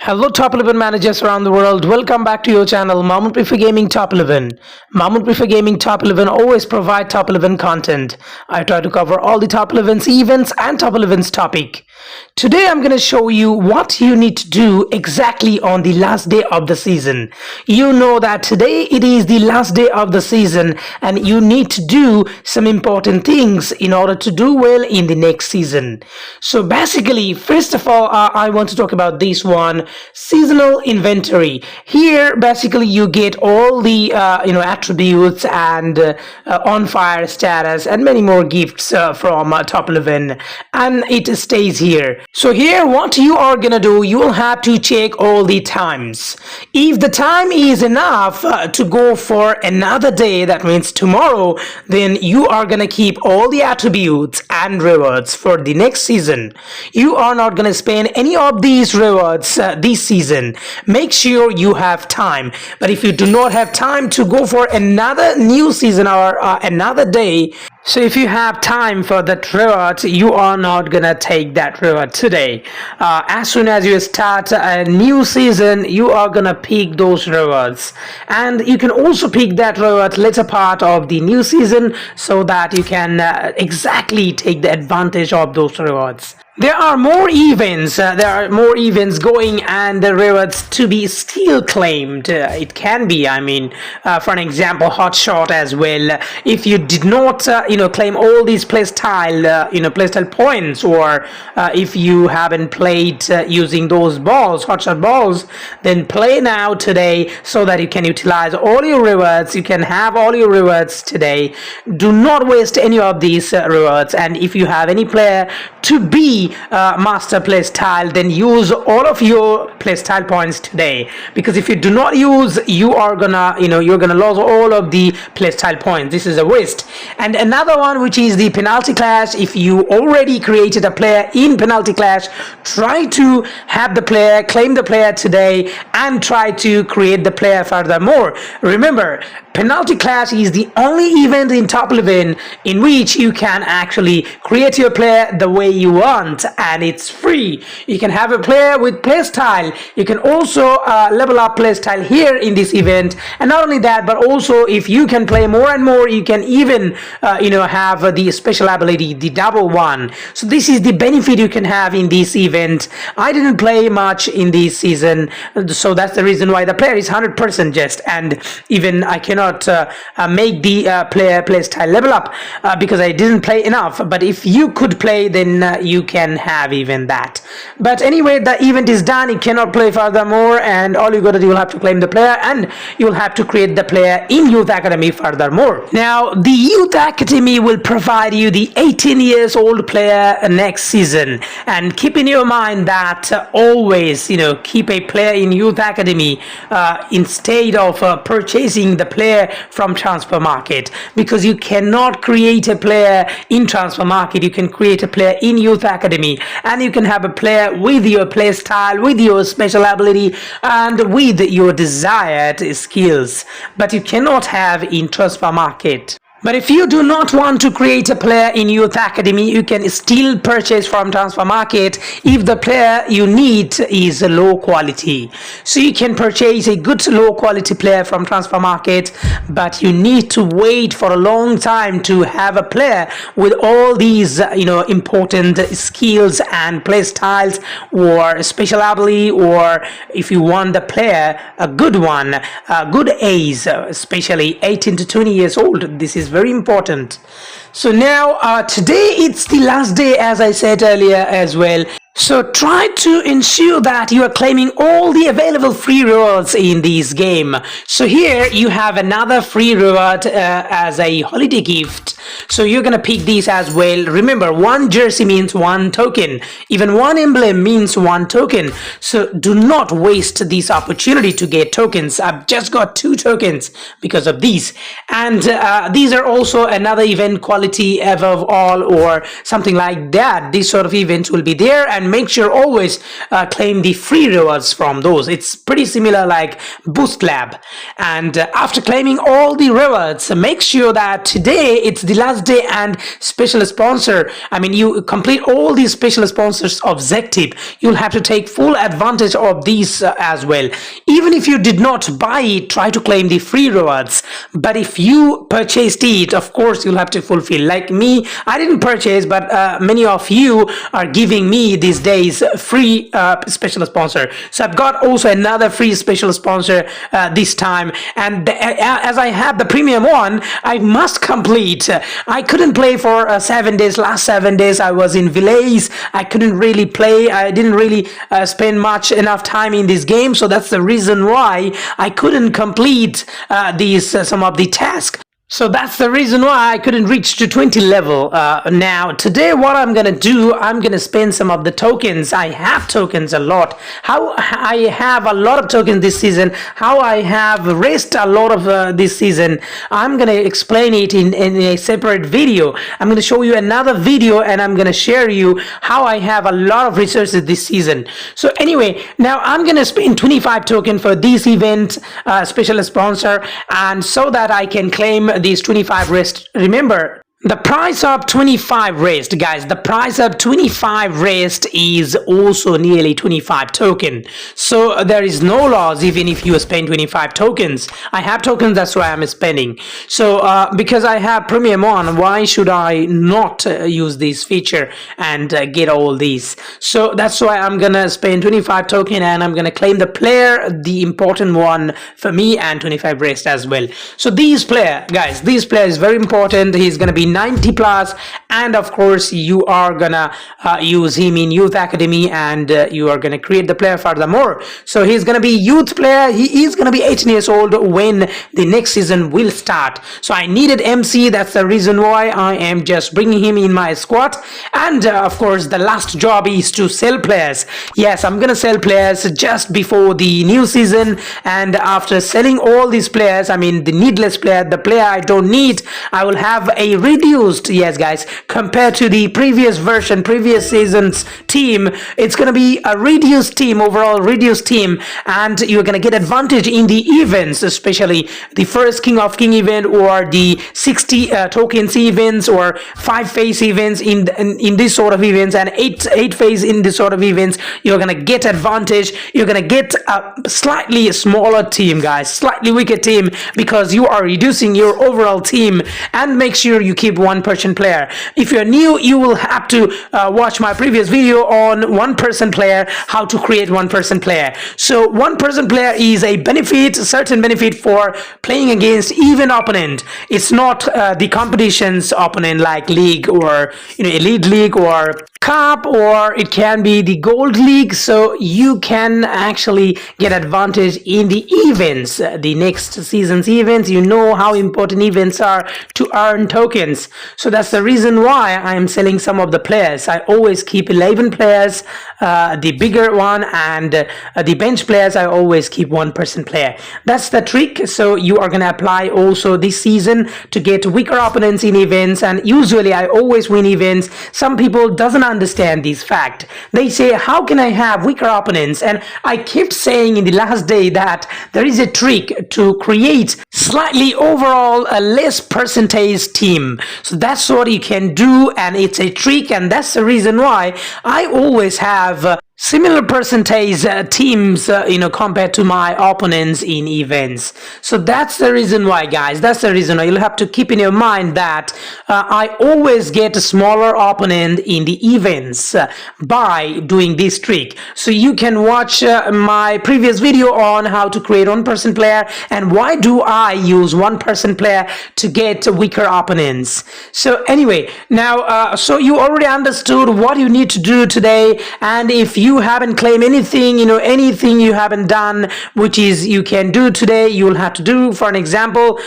Hello top 11 managers around the world, welcome back to your channel Mahmood Prefer Gaming Top 11. Mahmood Prefer Gaming Top 11 always provide top 11 content. I try to cover all the top 11's events and top 11's topic. Today I'm going to show you what you need to do exactly on the last day of the season. You know that today it is the last day of the season and you need to do some important things in order to do well in the next season. So basically, first of all, I want to talk about this one, seasonal inventory. Here basically you get all the attributes and on fire status and many more gifts from top 11, and it stays here. So here what you are gonna do, you will have to check all the times. If the time is enough to go for another day, that means tomorrow, then you are gonna keep all the attributes and rewards for the next season. You are not gonna spend any of these rewards this season. Make sure you have time. But if you do not have time to go for another new season or another day, so if you have time for that reward, you are not gonna take that reward today. As soon as you start a new season, you are gonna pick those rewards, and you can also pick that reward later part of the new season so that you can exactly take the advantage of those rewards. There are more events going, and the rewards to be still claimed. It can be, for an example, hot shot as well. If you did not claim all these playstyle points, or if you haven't played using those balls, hot shot balls, then play now today so that you can utilize all your rewards. You can have all your rewards today. Do not waste any of these rewards, and if you have any player to be master playstyle, then use all of your playstyle points today, because if you do not use, you are gonna you're gonna lose all of the playstyle points. This is a waste. And another one, which is the penalty clash. If you already created a player in penalty clash, try to have the player, claim the player today, and try to create the player furthermore. Remember, penalty clash is the only event in top 11 in which you can actually create your player the way you want, and it's free. You can have a player with playstyle. You can also level up playstyle here in this event, and not only that, but also if you can play more and more, you can even have the special ability, the double one. So this is the benefit you can have in this event. I didn't play much in this season, so that's the reason why the player is 100% just, and even I cannot make the player playstyle level up because I didn't play enough. But if you could play, then you can have even that. But anyway, the event is done. You cannot play furthermore, and all you gotta do, you'll have to claim the player, and you'll have to create the player in Youth Academy furthermore. Now the Youth Academy will provide you the 18 years old player next season, and keep in your mind that always keep a player in Youth Academy instead of purchasing the player from transfer market, because you cannot create a player in transfer market. You can create a player in Youth Academy, and you can have a player with your play style, with your special ability, and with your desired skills, but you cannot have in transfer market. But if you do not want to create a player in Youth Academy, you can still purchase from transfer market if the player you need is low quality. So you can purchase a good low quality player from transfer market, but you need to wait for a long time to have a player with all these important skills and play styles or special ability, or if you want the player a good one, good age, especially 18 to 20 years old. This is very important. So now today it's the last day, as I said earlier as well. So try to ensure that you are claiming all the available free rewards in this game. So here you have another free reward as a holiday gift. So you're gonna pick these as well. Remember, one jersey means one token. Even one emblem means one token. So do not waste this opportunity to get tokens. I've just got 2 tokens because of these. And these are also another event quality above all, or something like that. These sort of events will be there, and and make sure always claim the free rewards from those. It's pretty similar like Boost Lab. And after claiming all the rewards, make sure that today it's the last day and special sponsor. I mean, you complete all these special sponsors of ZTip. You'll have to take full advantage of these as well. Even if you did not buy it, try to claim the free rewards. But if you purchased it, of course you'll have to fulfill. Like me, I didn't purchase, but many of you are giving me these days free special sponsor. So I've got also another free special sponsor this time, and as I have the premium one, I must complete. I couldn't play for 7 days. Last 7 days I was in Village. I couldn't really play. I didn't really spend much enough time in this game, so that's the reason why I couldn't complete these some of the tasks. So that's the reason why I couldn't reach to 20 level. Now, today what I'm gonna do, I'm gonna spend some of the tokens. I have tokens a lot. How I have a lot of tokens this season, how I have raised a lot of this season, I'm gonna explain it in a separate video. I'm gonna show you another video and I'm gonna share you how I have a lot of resources this season. So anyway, now I'm gonna spend 25 token for this event, special sponsor, and so that I can claim these 25 rest. Remember, the price of 25 rest, guys, the price of 25 rest is also nearly 25 token. So there is no loss even if you spend 25 tokens. I have tokens, that's why I'm spending. So because I have premium on, why should I not use this feature and get all these? So that's why I'm gonna spend 25 token and I'm gonna claim the player, the important one for me, and 25 rest as well. So these player, guys, this player is very important. He's gonna be 90 plus, and of course you are gonna use him in youth academy, and you are gonna create the player furthermore. So he's gonna be youth player. He is gonna be 18 years old when the next season will start. So I needed MC, that's the reason why I am just bringing him in my squad. And of course the last job is to sell players. Yes, I'm gonna sell players just before the new season, and after selling all these players, I mean the needless player, the player I don't need, I will have a reduced, yes guys, compared to the previous version, previous season's team, it's gonna be a reduced team, overall reduced team, and you're gonna get advantage in the events, especially the first King of King event or the 60 tokens events or 5 phase events in this sort of events, and 8 phase in this sort of events. You're gonna get advantage. You're gonna get a slightly smaller team, guys, slightly weaker team, because you are reducing your overall team. And make sure you keep 1% player. If you're new, you will have to watch my previous video on 1% player, how to create 1% player. So 1% player is a benefit, a certain benefit for playing against even opponent. It's not the competition's opponent like league or elite league or cup, or it can be the gold league. So you can actually get advantage in the events, the next season's events. You know how important events are to earn tokens. So that's the reason why I am selling some of the players. I always keep 11 players, the bigger one, and the bench players I always keep 1% player. That's the trick. So you are gonna apply also this season to get weaker opponents in events, and usually I always win events. Some people doesn't understand this fact. They say, how can I have weaker opponents? And I kept saying in the last day that there is a trick to create slightly overall a less percentage team. So that's what you can do, and it's a trick, and that's the reason why I always have similar percentage teams compared to my opponents in events. So that's the reason why, guys, that's the reason why you'll have to keep in your mind that I always get a smaller opponent in the events by doing this trick. So you can watch my previous video on how to create 1% player and why do I use 1% player to get weaker opponents. So anyway, now so you already understood what you need to do today, and if you haven't claimed anything, anything you haven't done, which is you can do today, you will have to do. For an example,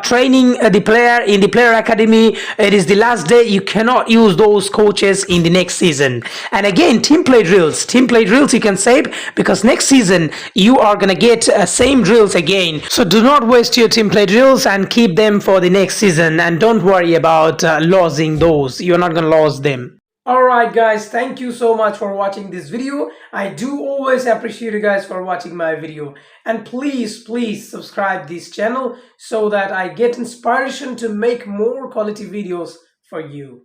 training the player in the player academy, it is the last day. You cannot use those coaches in the next season. And again, team play drills you can save, because next season you are gonna get same drills again. So do not waste your team play drills and keep them for the next season, and don't worry about losing those. You're not gonna lose them. Alright guys, thank you so much for watching this video. I do always appreciate you guys for watching my video. And please subscribe this channel so that I get inspiration to make more quality videos for you.